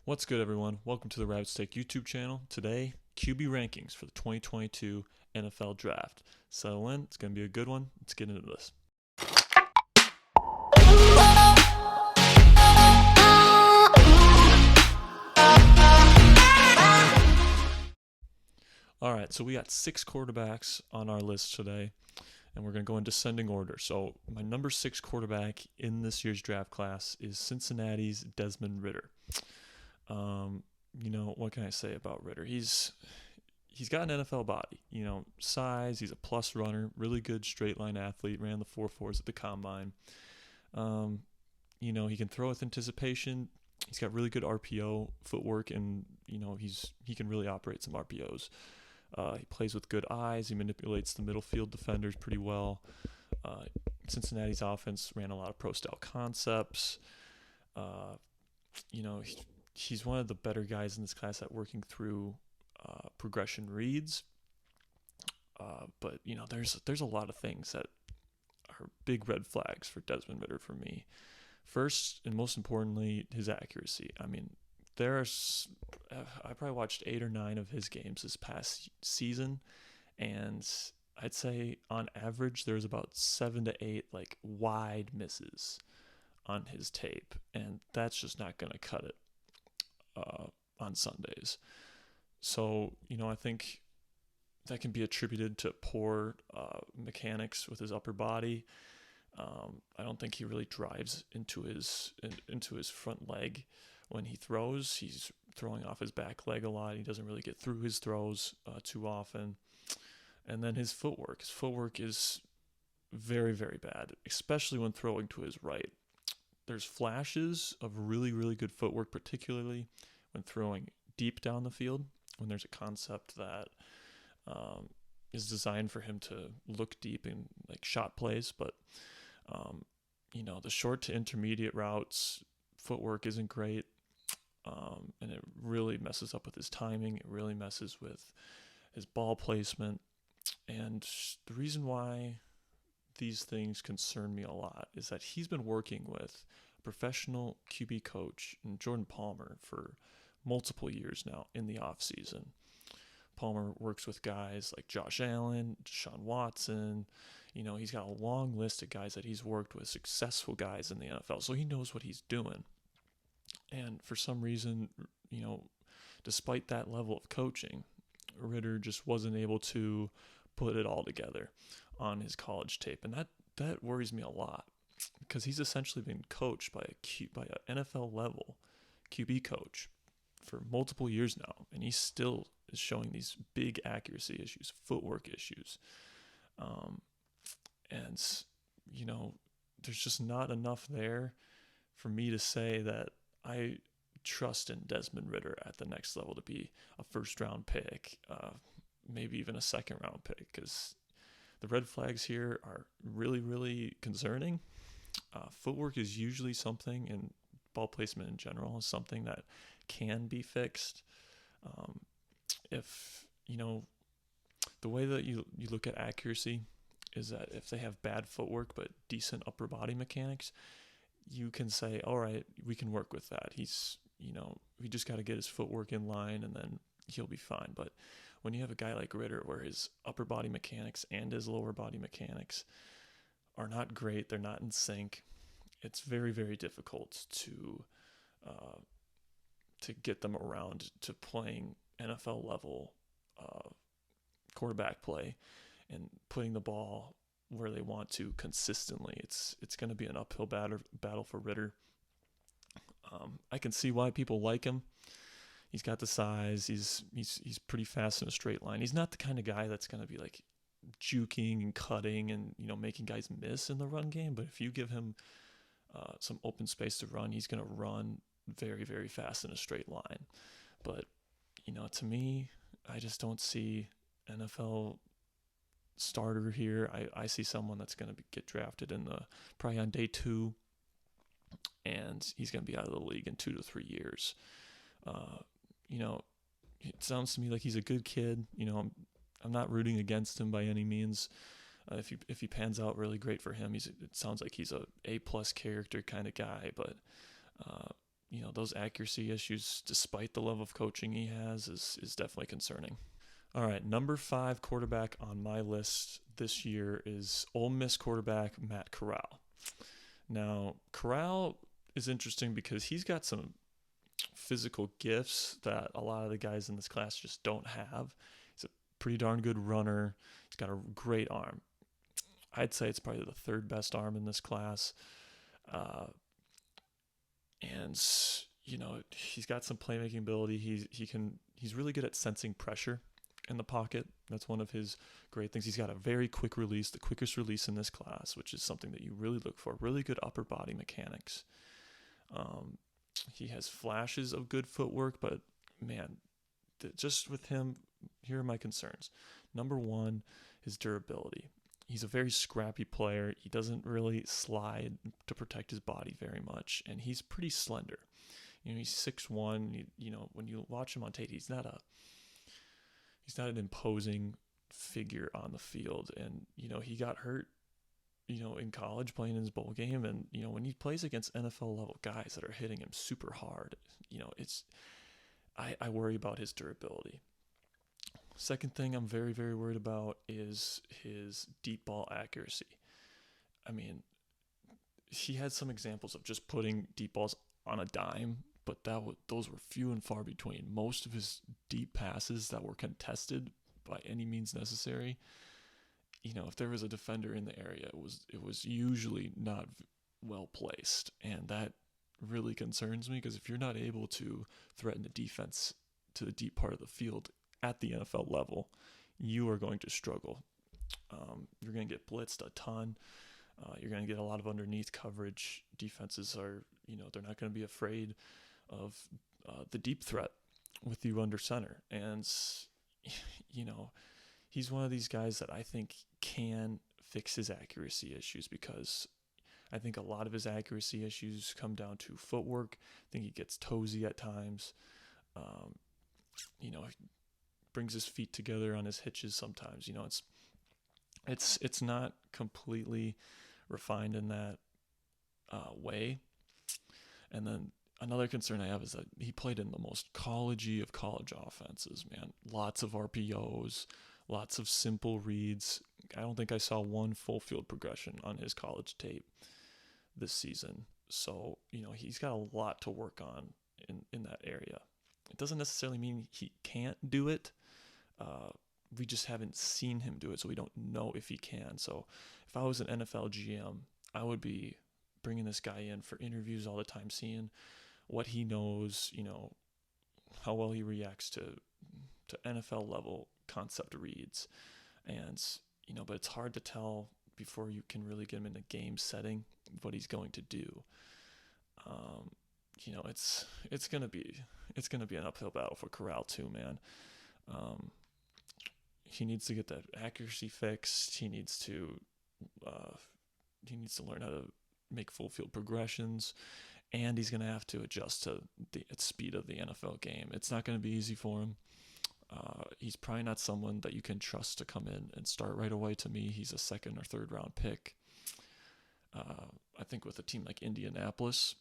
What's good, everyone? Welcome to the Rabbit Steak YouTube channel. Today, QB rankings for the 2022 NFL Draft. Settle in, it's going to be a good one. Let's get into this. Alright, so we got 6 quarterbacks on our list today, and we're going to go in descending order. So my number 6 quarterback in this year's draft class is Cincinnati's Desmond Ritter. What can I say about Ritter? He's got an NFL body, size. He's a plus runner, really good straight line athlete, ran the 4.4s at the combine. He can throw with anticipation. He's got really good RPO footwork, and, he can really operate some RPOs. He plays with good eyes. He manipulates the middle field defenders pretty well. Cincinnati's offense ran a lot of pro-style concepts. He's one of the better guys in this class at working through progression reads. But there's a lot of things that are big red flags for Desmond Ritter for me. First and most importantly, his accuracy. I probably watched 8 or 9 of his games this past season, and I'd say on average there's about 7 to 8 wide misses on his tape, and that's just not going to cut it on Sundays. So, I think that can be attributed to poor mechanics with his upper body. I don't think he really drives into his front leg when he throws. He's throwing off his back leg a lot. He doesn't really get through his throws too often. And then his footwork. His footwork is very, very bad, especially when throwing to his right. There's flashes of really, really good footwork, particularly when throwing deep down the field, when there's a concept that is designed for him to look deep in shot plays. But, the short to intermediate routes, footwork isn't great, and it really messes up with his timing. It really messes with his ball placement. And the reason why these things concern me a lot is that he's been working with a professional QB coach in Jordan Palmer for multiple years now in the off season. Palmer works with guys like Josh Allen, Deshaun Watson. He's got a long list of guys that he's worked with, successful guys in the NFL. So he knows what he's doing. And for some reason, despite that level of coaching, Ritter just wasn't able to put it all together on his college tape. And that worries me a lot, because he's essentially been coached by an NFL level QB coach for multiple years now, and he still is showing these big accuracy issues, footwork issues. There's just not enough there for me to say that I trust in Desmond Ritter at the next level to be a first-round pick, maybe even a second-round pick, because the red flags here are really, really concerning. Footwork is usually something, and ball placement in general is something that can be fixed. The way that you look at accuracy is that if they have bad footwork but decent upper body mechanics, you can say, all right, we can work with that. We just got to get his footwork in line, and then he'll be fine. But when you have a guy like Ritter, where his upper body mechanics and his lower body mechanics are not great, they're not in sync, it's very, very difficult to get them around to playing NFL level quarterback play and putting the ball where they want to consistently. It's going to be an uphill battle for Ritter. I can see why people like him. He's got the size. He's pretty fast in a straight line. He's not the kind of guy that's going to be juking and cutting and making guys miss in the run game. But if you give him some open space to run, he's going to run very, very fast in a straight line. But to me, I just don't see NFL starter here. I see someone that's going to get drafted probably on day 2, and he's going to be out of the league in 2 to 3 years. It sounds to me like he's a good kid. I'm not rooting against him by any means. If he pans out really great for him, it sounds like he's a A+ character kind of guy. But those accuracy issues, despite the level of coaching he has, is definitely concerning. All right, number 5 quarterback on my list this year is Ole Miss quarterback Matt Corral. Now, Corral is interesting because he's got some physical gifts that a lot of the guys in this class just don't have. He's a pretty darn good runner. He's got a great arm. I'd say it's probably the third best arm in this class. And he's got some playmaking ability. He's really good at sensing pressure in the pocket. That's one of his great things. He's got a very quick release, the quickest release in this class, which is something that you really look for. Really good upper body mechanics. He has flashes of good footwork, but man, just with him, here are my concerns. Number 1, his durability. He's a very scrappy player. He doesn't really slide to protect his body very much, and he's pretty slender. He's 6'1". When you watch him on tape, he's not an imposing figure on the field. And he got hurt in college playing in his bowl game, and when he plays against NFL level guys that are hitting him super hard, I worry about his durability. Second thing I'm very, very worried about is his deep ball accuracy. I mean, he had some examples of just putting deep balls on a dime, but those were few and far between. Most of his deep passes that were contested by any means necessary, if there was a defender in the area, it was usually not well placed, and that really concerns me, because if you're not able to threaten the defense to the deep part of the field at the NFL level, you are going to struggle. You're going to get blitzed a ton. You're going to get a lot of underneath coverage. Defenses are, they're not going to be afraid of the deep threat with you under center. And, he's one of these guys that I think can fix his accuracy issues, because I think a lot of his accuracy issues come down to footwork. I think he gets toesy at times. He brings his feet together on his hitches sometimes. It's not completely refined in that way. And then another concern I have is that he played in the most collegey of college offenses, man. Lots of RPOs, lots of simple reads. I don't think I saw one full field progression on his college tape this season. So, he's got a lot to work on in that area. It doesn't necessarily mean he can't do it. We just haven't seen him do it, so we don't know if he can. So if I was an NFL GM, I would be bringing this guy in for interviews all the time, seeing what he knows, how well he reacts to NFL level concept reads. And, but it's hard to tell before you can really get him in a game setting what he's going to do. It's gonna be an uphill battle for Corral too, man. He needs to get that accuracy fixed. He needs to learn how to make full field progressions, and he's gonna have to adjust to the speed of the NFL game. It's not gonna be easy for him. He's probably not someone that you can trust to come in and start right away. To me, he's a second or third round pick. I think with a team like Indianapolis,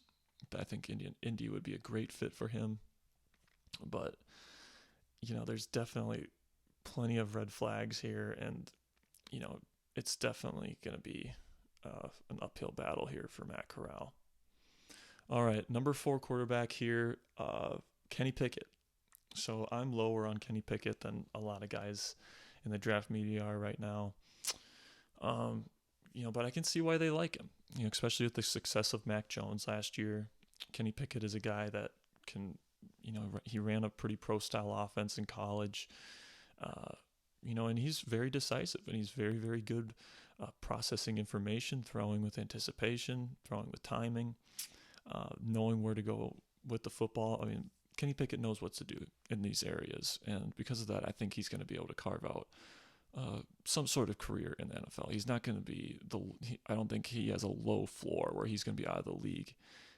I think Indy would be a great fit for him. But, there's definitely plenty of red flags here, and, it's definitely going to be an uphill battle here for Matt Corral. All right, number 4 quarterback here, Kenny Pickett. So I'm lower on Kenny Pickett than a lot of guys in the draft media are right now. But I can see why they like him, especially with the success of Mac Jones last year. Kenny Pickett is a guy that can, he ran a pretty pro-style offense in college, and he's very decisive, and he's very, very good processing information, throwing with anticipation, throwing with timing, knowing where to go with the football. I mean, Kenny Pickett knows what to do in these areas, and because of that, I think he's going to be able to carve out some sort of career in the NFL. He's not going to be I don't think he has a low floor where he's going to be out of the league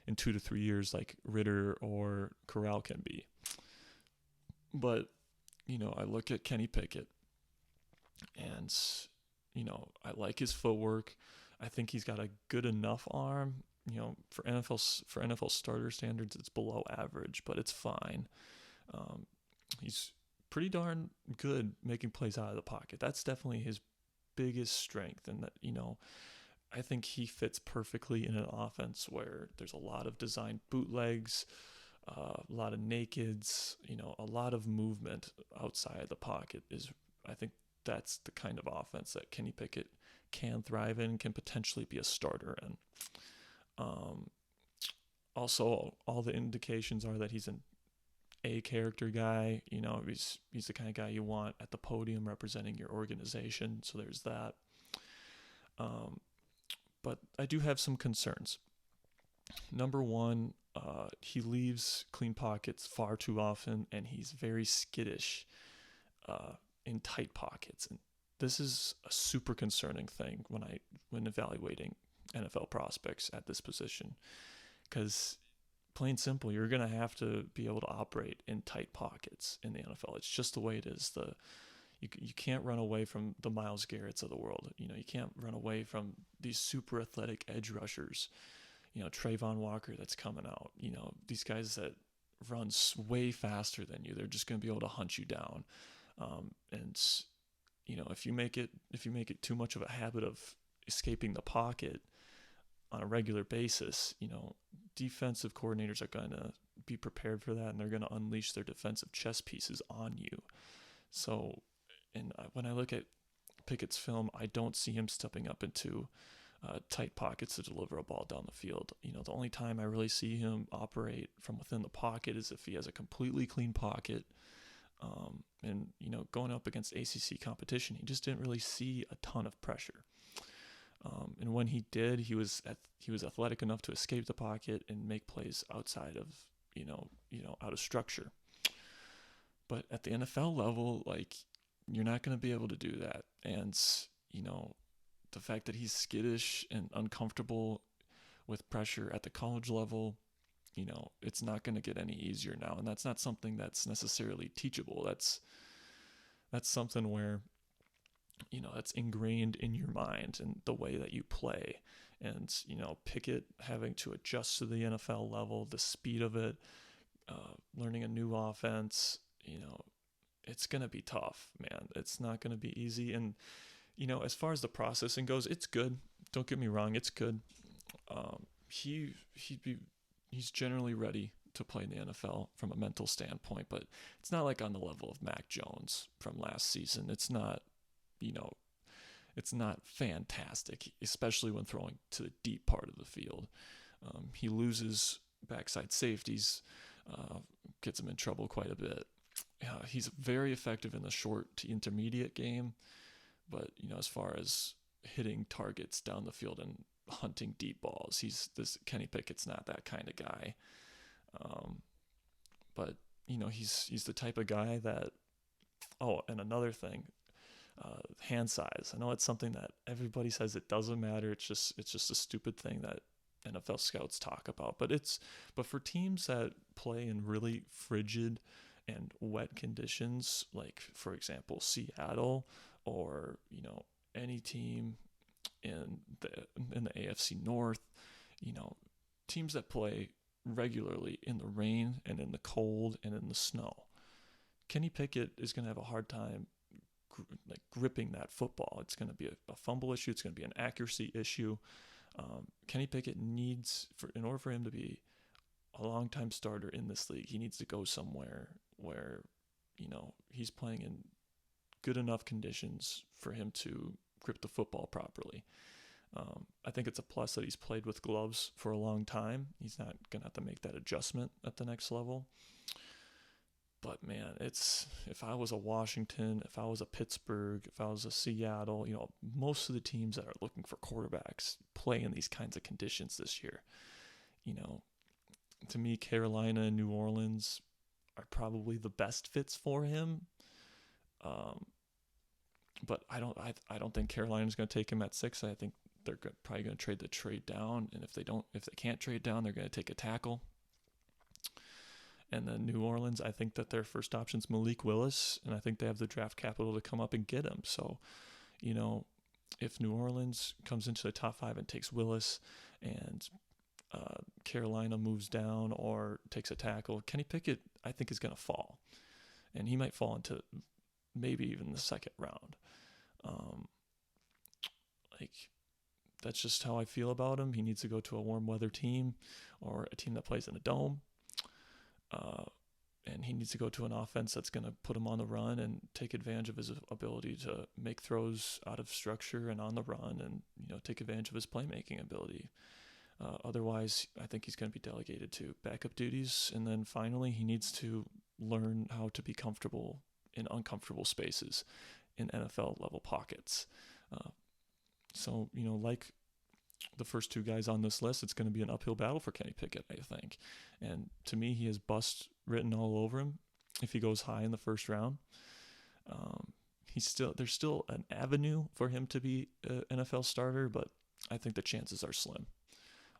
in 2 to 3 years like Ritter or Corral can be. But, I look at Kenny Pickett and, I like his footwork. I think he's got a good enough arm. for NFL starter standards, it's below average, but it's fine. He's pretty darn good making plays out of the pocket. That's definitely his biggest strength, and that I think he fits perfectly in an offense where there's a lot of designed bootlegs, a lot of nakeds, a lot of movement outside the pocket. I think that's the kind of offense that Kenny Pickett can thrive in, can potentially be a starter in. Also, all the indications are that he's an A character guy. He's the kind of guy you want at the podium representing your organization. So there's that. But I do have some concerns. Number one, he leaves clean pockets far too often, and he's very skittish in tight pockets. And this is a super concerning thing when evaluating NFL prospects at this position, because plain simple, you're going to have to be able to operate in tight pockets in the NFL. It's just the way it is. You can't run away from the Myles Garretts of the world. You can't run away from these super athletic edge rushers. Trayvon Walker that's coming out. These guys that run way faster than you. They're just going to be able to hunt you down. And if you make it too much of a habit of escaping the pocket on a regular basis, defensive coordinators are going to be prepared for that, and they're going to unleash their defensive chess pieces on you. So, and when I look at Pickett's film, I don't see him stepping up into tight pockets to deliver a ball down the field. The only time I really see him operate from within the pocket is if he has a completely clean pocket. And going up against ACC competition, he just didn't really see a ton of pressure. And when he did, he was athletic enough to escape the pocket and make plays outside of out of structure. But at the NFL level, you're not going to be able to do that. And the fact that he's skittish and uncomfortable with pressure at the college level, it's not going to get any easier now. And that's not something that's necessarily teachable. That's something where that's ingrained in your mind and the way that you play. And Pickett having to adjust to the NFL level, the speed of it, learning a new offense, it's going to be tough, man. It's not going to be easy. And as far as the processing goes, it's good. Don't get me wrong, it's good. He's generally ready to play in the NFL from a mental standpoint, but it's not like on the level of Mac Jones from last season. It's not, it's not fantastic, especially when throwing to the deep part of the field. He loses backside safeties, gets him in trouble quite a bit. He's very effective in the short to intermediate game, but as far as hitting targets down the field and hunting deep balls, Kenny Pickett's not that kind of guy. But he's the type of guy that. Oh, and another thing, hand size. I know it's something that everybody says it doesn't matter. It's just a stupid thing that NFL scouts talk about. But for teams that play in really frigid and wet conditions, like for example Seattle, or any team in the AFC North, teams that play regularly in the rain and in the cold and in the snow, Kenny Pickett is going to have a hard time gripping that football. It's going to be a fumble issue. It's going to be an accuracy issue. Kenny Pickett needs, in order for him to be a long-time starter in this league, he needs to go somewhere where he's playing in good enough conditions for him to grip the football properly. I think it's a plus that he's played with gloves for a long time. He's not going to have to make that adjustment at the next level. But man, if I was a Washington, if I was a Pittsburgh, if I was a Seattle, most of the teams that are looking for quarterbacks play in these kinds of conditions this year. To me, Carolina and New Orleans are probably the best fits for him. But I don't think Carolina's going to take him at 6. I think they're probably going to trade down, and if they can't trade down, they're going to take a tackle. And then New Orleans, I think that their first option is Malik Willis, and I think they have the draft capital to come up and get him. So, if New Orleans comes into the top 5 and takes Willis, and Carolina moves down or takes a tackle, Kenny Pickett, I think, is going to fall. And he might fall into maybe even the second round. Like, that's just how I feel about him. He needs to go to a warm weather team or a team that plays in a dome. And he needs to go to an offense that's going to put him on the run and take advantage of his ability to make throws out of structure and on the run, and take advantage of his playmaking ability. Otherwise, I think he's going to be delegated to backup duties. And then finally, he needs to learn how to be comfortable in uncomfortable spaces in NFL level pockets. So, like the first two guys on this list, it's going to be an uphill battle for Kenny Pickett, I think. And to me, he has bust written all over him if he goes high in the first round. There's still an avenue for him to be an NFL starter, but I think the chances are slim.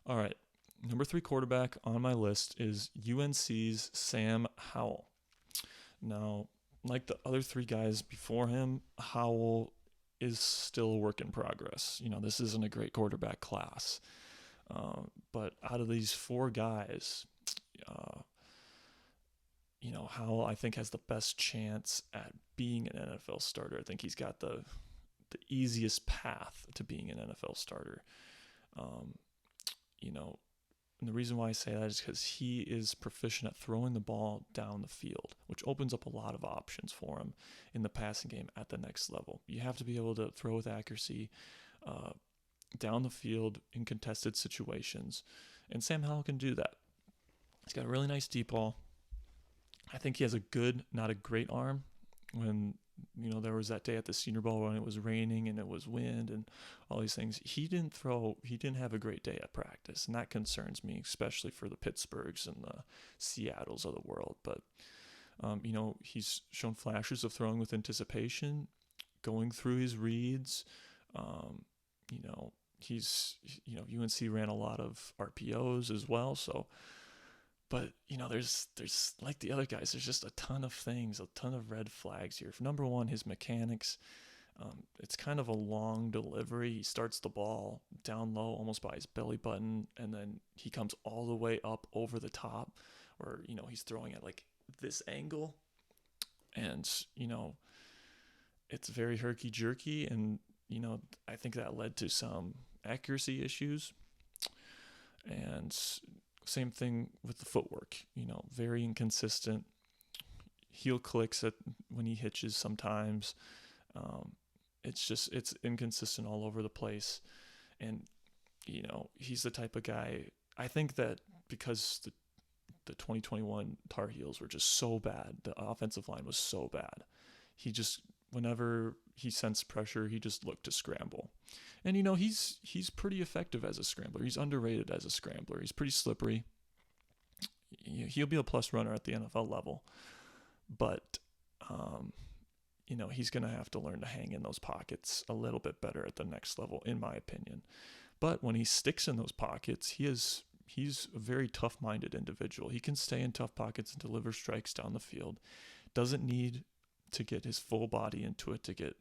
All right, number 3 quarterback on my list is UNC's Sam Howell. Now, like the other 3 guys before him, Howell is still a work in progress. This isn't a great quarterback class. But out of these 4 guys, Howell, I think, has the best chance at being an NFL starter. I think he's got the easiest path to being an NFL starter. And the reason why I say that is because he is proficient at throwing the ball down the field, which opens up a lot of options for him in the passing game at the next level. You have to be able to throw with accuracy down the field in contested situations, and Sam Howell can do that. He's got a really nice deep ball. I think he has a good, not a great arm. When there was that day at the Senior Bowl when it was raining and it was wind and all these things, he didn't have a great day at practice, and that concerns me, especially for the Pittsburghs and the Seattles of the world. But he's shown flashes of throwing with anticipation, going through his reads. UNC ran a lot of RPOs as well, so. But, there's like the other guys, there's just a ton of things, a ton of red flags here. For number 1, his mechanics. It's kind of a long delivery. He starts the ball down low, almost by his belly button, and then he comes all the way up over the top, where, he's throwing at like this angle. And, it's very herky-jerky, and, I think that led to some accuracy issues. And same thing with the footwork, very inconsistent. Heel clicks when he hitches sometimes. It's inconsistent all over the place. And, he's the type of guy, I think that because the 2021 Tar Heels were just so bad, the offensive line was so bad, whenever he sensed pressure, he just looked to scramble. And, he's pretty effective as a scrambler. He's underrated as a scrambler. He's pretty slippery. He'll be a plus runner at the NFL level. But, he's going to have to learn to hang in those pockets a little bit better at the next level, in my opinion. But when he sticks in those pockets, he's a very tough-minded individual. He can stay in tough pockets and deliver strikes down the field. Doesn't need to get his full body into it to get,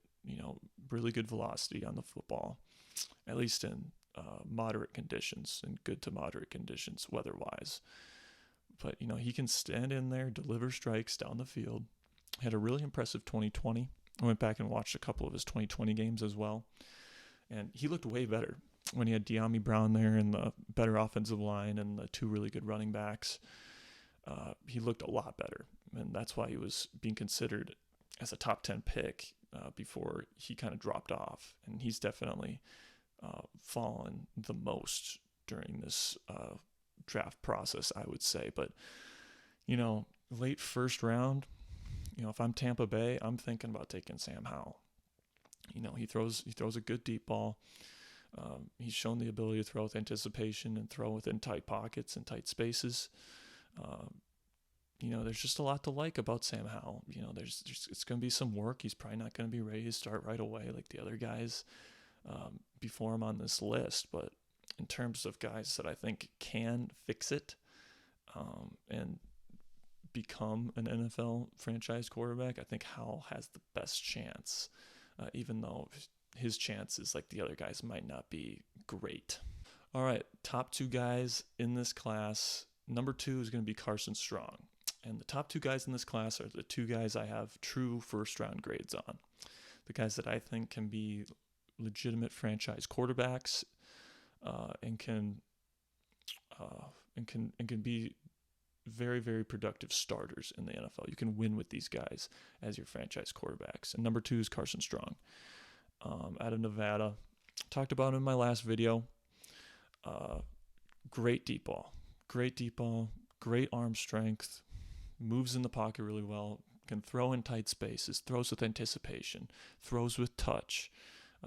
really good velocity on the football, at least in moderate conditions and good to moderate conditions weather-wise. But, he can stand in there, deliver strikes down the field. Had a really impressive 2020. I went back and watched a couple of his 2020 games as well. And he looked way better when he had De'Ami Brown there and the better offensive line and the 2 really good running backs. He looked a lot better. And that's why he was being considered as a top 10 pick before he kind of dropped off. And he's definitely fallen the most during this draft process, I would say. But, late first round, if I'm Tampa Bay, I'm thinking about taking Sam Howell. He throws a good deep ball. He's shown the ability to throw with anticipation and throw within tight pockets and tight spaces. There's just a lot to like about Sam Howell. It's going to be some work. He's probably not going to be ready to start right away like the other guys before him on this list. But in terms of guys that I think can fix it and become an NFL franchise quarterback, I think Howell has the best chance, even though his chances, like the other guys, might not be great. All right, top two guys in this class. Number 2 is going to be Carson Strong. And the top 2 guys in this class are the 2 guys I have true first round grades on. The guys that I think can be legitimate franchise quarterbacks and can be very, very productive starters in the NFL. You can win with these guys as your franchise quarterbacks. And number 2 is Carson Strong, out of Nevada. Talked about him in my last video. Great deep ball, great arm strength, moves in the pocket really well, can throw in tight spaces, throws with anticipation, throws with touch.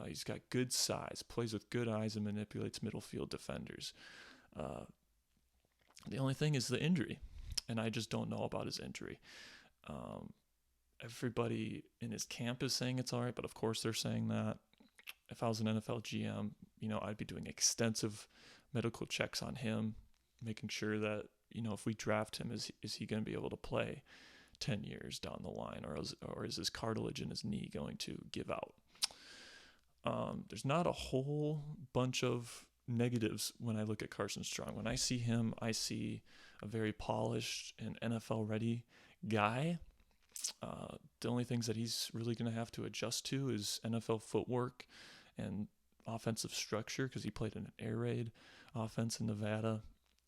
He's got good size, plays with good eyes, and manipulates middle field defenders. The only thing is the injury, and I just don't know about his injury. Everybody in his camp is saying it's all right, but of course they're saying that. If I was an NFL GM, I'd be doing extensive medical checks on him, making sure that, if we draft him, is he going to be able to play 10 years down the line, or is his cartilage in his knee going to give out? There's not a whole bunch of negatives when I look at Carson Strong. When I see him, I see a very polished and NFL-ready guy. The only things that he's really going to have to adjust to is NFL footwork and offensive structure, because he played in an air raid offense in Nevada,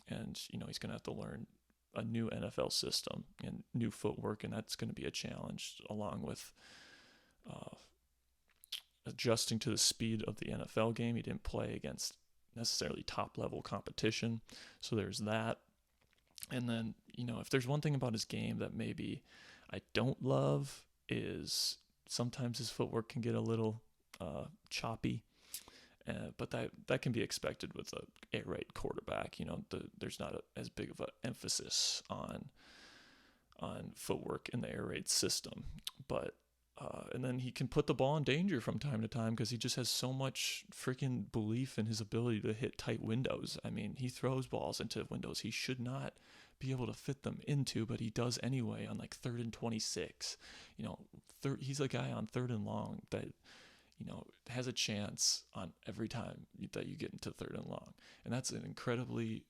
and he's going to have to learn a new NFL system and new footwork, and that's going to be a challenge, along with adjusting to the speed of the NFL game. He didn't play against necessarily top-level competition, so there's that. And then, if there's one thing about his game that maybe I don't love, is sometimes his footwork can get a little choppy, but that can be expected with a air raid quarterback. There's not as big of an emphasis on footwork in the air raid system, but and then he can put the ball in danger from time to time, because he just has so much freaking belief in his ability to hit tight windows. I mean, he throws balls into windows he should not be able to fit them into, but he does anyway on like 3rd and 26. He's a guy on 3rd and long that has a chance on every time that you get into 3rd and long, and that's an incredibly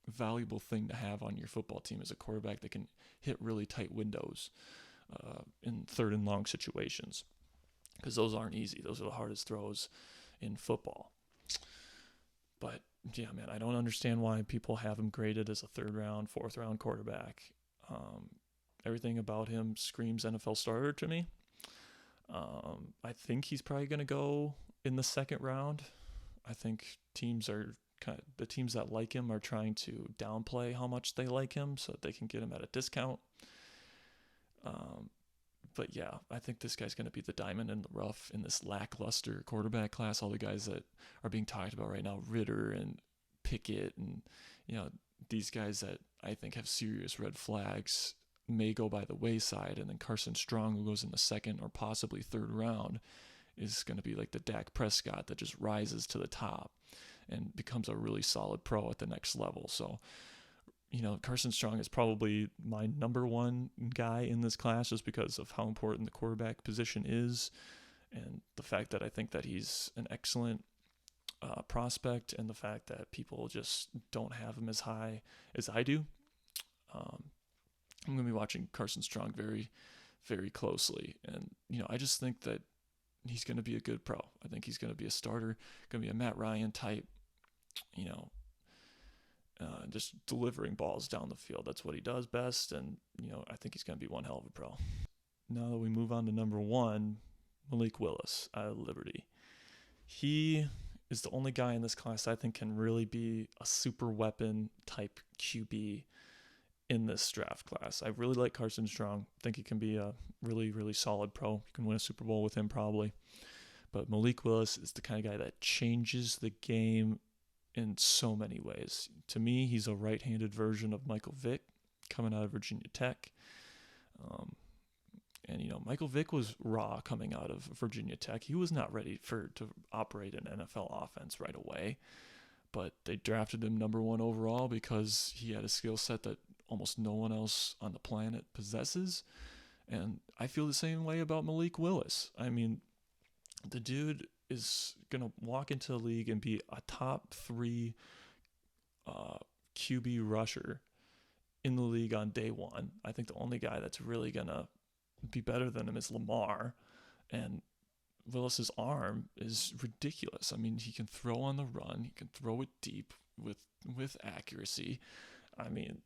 valuable thing to have on your football team, as a quarterback that can hit really tight windows in 3rd and long situations, because those aren't easy. Those are the hardest throws in football. But yeah, man, I don't understand why people have him graded as a 3rd round, 4th round quarterback. Everything about him screams NFL starter to me. I think he's probably going to go in the 2nd round. I think the teams that like him are trying to downplay how much they like him so that they can get him at a discount. But yeah, I think this guy's going to be the diamond in the rough in this lackluster quarterback class. All the guys that are being talked about right now, Ritter and Pickett, and these guys that I think have serious red flags, may go by the wayside. And then Carson Strong, who goes in the 2nd or possibly 3rd round, is going to be like the Dak Prescott that just rises to the top and becomes a really solid pro at the next level. So Carson Strong is probably my number 1 guy in this class, just because of how important the quarterback position is, and the fact that I think that he's an excellent prospect, and the fact that people just don't have him as high as I do. I'm going to be watching Carson Strong very, very closely, and I just think that he's going to be a good pro. I think he's going to be a starter, going to be a Matt Ryan type, just delivering balls down the field. That's what he does best, and I think he's going to be one hell of a pro. Now that we move on to number 1, Malik Willis out of Liberty. He is the only guy in this class I think can really be a super weapon type QB in this draft class. I really like Carson Strong. I think he can be a really, really solid pro. You can win a Super Bowl with him probably. But Malik Willis is the kind of guy that changes the game in so many ways. To me, he's a right-handed version of Michael Vick coming out of Virginia Tech. Michael Vick was raw coming out of Virginia Tech. He was not ready to operate an NFL offense right away, but they drafted him number 1 overall because he had a skill set that almost no one else on the planet possesses. And I feel the same way about Malik Willis. I mean, the dude is going to walk into the league and be a top 3 QB rusher in the league on day one. I think the only guy that's really going to be better than him is Lamar. And Willis's arm is ridiculous. I mean, he can throw on the run. He can throw it deep with accuracy. I mean,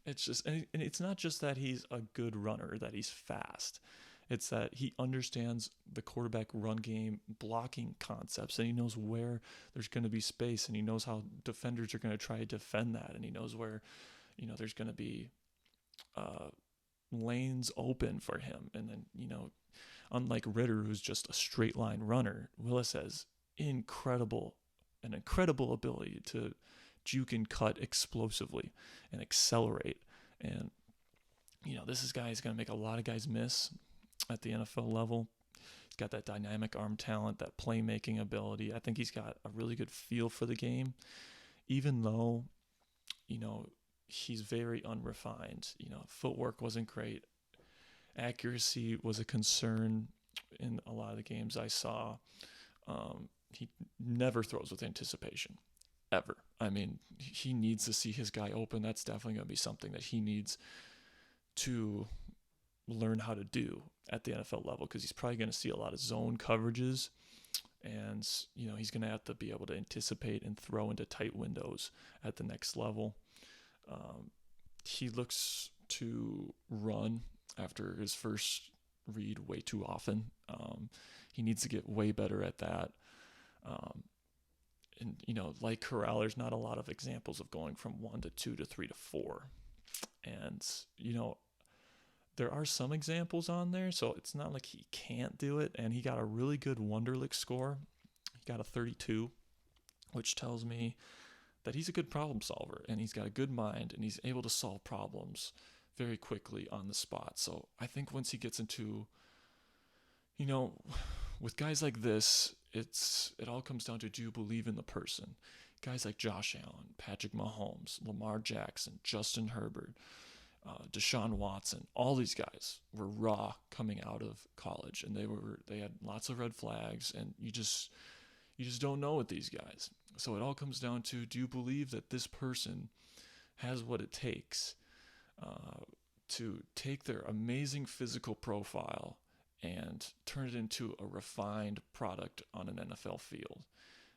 it's just, and it's not just that he's a good runner, that he's fast. It's that he understands the quarterback run game blocking concepts, and he knows where there's going to be space, and he knows how defenders are going to try to defend that, and he knows where, there's going to be lanes open for him. And then, unlike Ritter, who's just a straight line runner, Willis has an incredible ability to juke and cut explosively and accelerate. And, this is guy is going to make a lot of guys miss at the NFL level. He's got that dynamic arm talent, that playmaking ability. I think he's got a really good feel for the game, even though, he's very unrefined. Footwork wasn't great. Accuracy was a concern in a lot of the games I saw. He never throws with anticipation, ever. I mean, he needs to see his guy open. That's definitely going to be something that he needs to learn how to do at the NFL level, because he's probably going to see a lot of zone coverages, and he's going to have to be able to anticipate and throw into tight windows at the next level. He looks to run after his first read way too often. He needs to get way better at that. And like Corral, there's not a lot of examples of going from 1 to 2 to 3 to 4. And there are some examples on there, so it's not like he can't do it. And he got a really good Wonderlic score. He got a 32, which tells me that he's a good problem solver, and he's got a good mind, and he's able to solve problems very quickly on the spot. So I think once he gets into, with guys like this, it all comes down to, do you believe in the person? Guys like Josh Allen, Patrick Mahomes, Lamar Jackson, Justin Herbert, Deshaun Watson, all these guys were raw coming out of college, and they had lots of red flags, and you just don't know with these guys. So it all comes down to, do you believe that this person has what it takes to take their amazing physical profile and turn it into a refined product on an NFL field?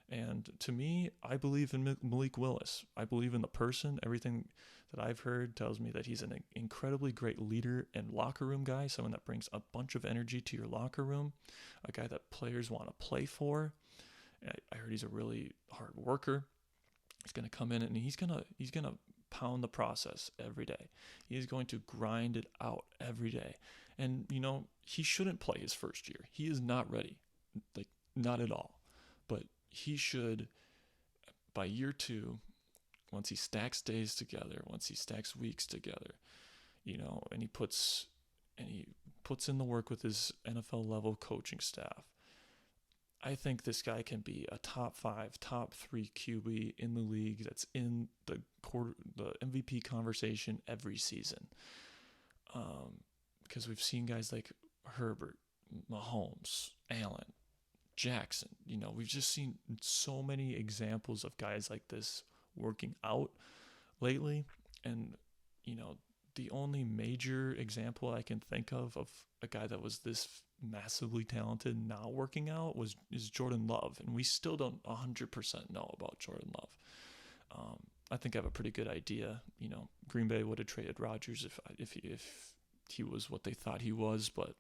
And to me, I believe in Malik Willis. I believe in the person. Everything that I've heard tells me that he's an incredibly great leader and locker room guy, someone that brings a bunch of energy to your locker room, a guy that players want to play for. I heard he's a really hard worker. He's going to come in and he's going to pound the process every day. He's going to grind it out every day. And, he shouldn't play his first year. He is not ready, not at all. But he should, by year 2, once he stacks days together, once he stacks weeks together, and he puts in the work with his NFL level coaching staff, I think this guy can be a top 5, top 3 QB in the league that's in the MVP conversation every season. Because we've seen guys like Herbert, Mahomes, Allen, Jackson. We've just seen so many examples of guys like this working out lately. And, the only major example I can think of a guy that was this massively talented not working out is Jordan Love. And we still don't 100% know about Jordan Love. I think I have a pretty good idea. Green Bay would have traded Rodgers if he was what they thought he was, but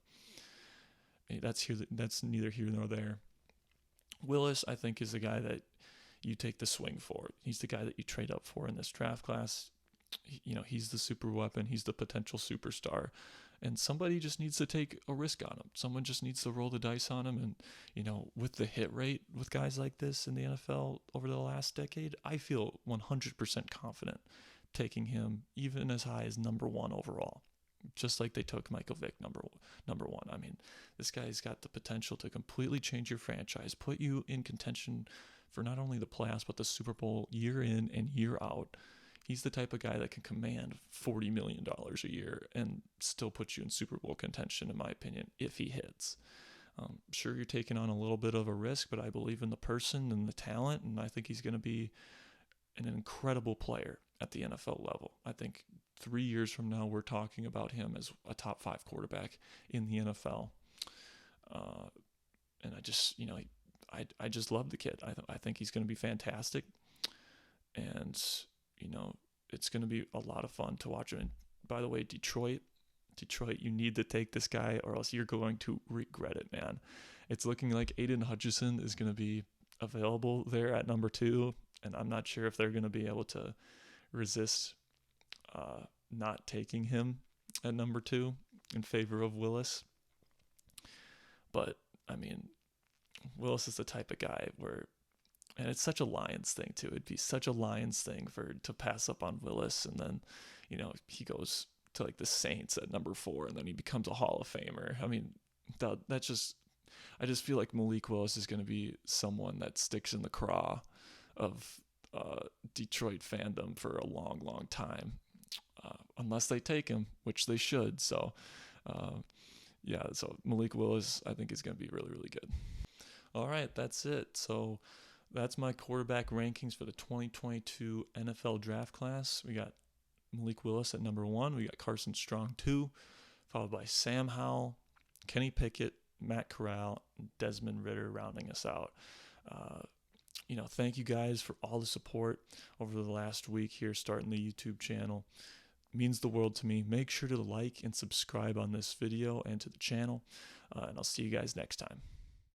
that's neither here nor there. Willis, I think, is the guy that you take the swing for. He's the guy that you trade up for in this draft class. He's the super weapon. He's the potential superstar. And somebody just needs to take a risk on him. Someone just needs to roll the dice on him. And, with the hit rate with guys like this in the NFL over the last decade, I feel 100% confident taking him even as high as number 1 overall. Just like they took Michael Vick number 1. I mean, this guy's got the potential to completely change your franchise, put you in contention for not only the playoffs, but the Super Bowl year in and year out. He's the type of guy that can command $40 million a year and still put you in Super Bowl contention, in my opinion, if he hits. Sure, you're taking on a little bit of a risk, but I believe in the person and the talent, and I think he's going to be an incredible player at the NFL level. I think 3 years from now, we're talking about him as a top 5 quarterback in the NFL. And I just, I just love the kid. I think he's going to be fantastic. And, it's going to be a lot of fun to watch him. And by the way, Detroit, you need to take this guy or else you're going to regret it, man. It's looking like Aiden Hutchinson is going to be available there at number 2. And I'm not sure if they're going to be able to resist not taking him at number 2 in favor of Willis. But, I mean, Willis is the type of guy where, and it's such a Lions thing too. It'd be such a Lions thing to pass up on Willis, and then, he goes to like the Saints at number 4, and then he becomes a Hall of Famer. I mean, I just feel like Malik Willis is going to be someone that sticks in the craw of Detroit fandom for a long, long time, unless they take him, which they should. So, so Malik Willis, I think, is going to be really, really good. All right, that's it. So that's my quarterback rankings for the 2022 NFL draft class. We got Malik Willis at number 1. We got Carson Strong 2, followed by Sam Howell, Kenny Pickett, Matt Corral, and Desmond Ritter rounding us out. Thank you guys for all the support over the last week here starting the YouTube channel. It means the world to me. Make sure to like and subscribe on this video and to the channel, and I'll see you guys next time.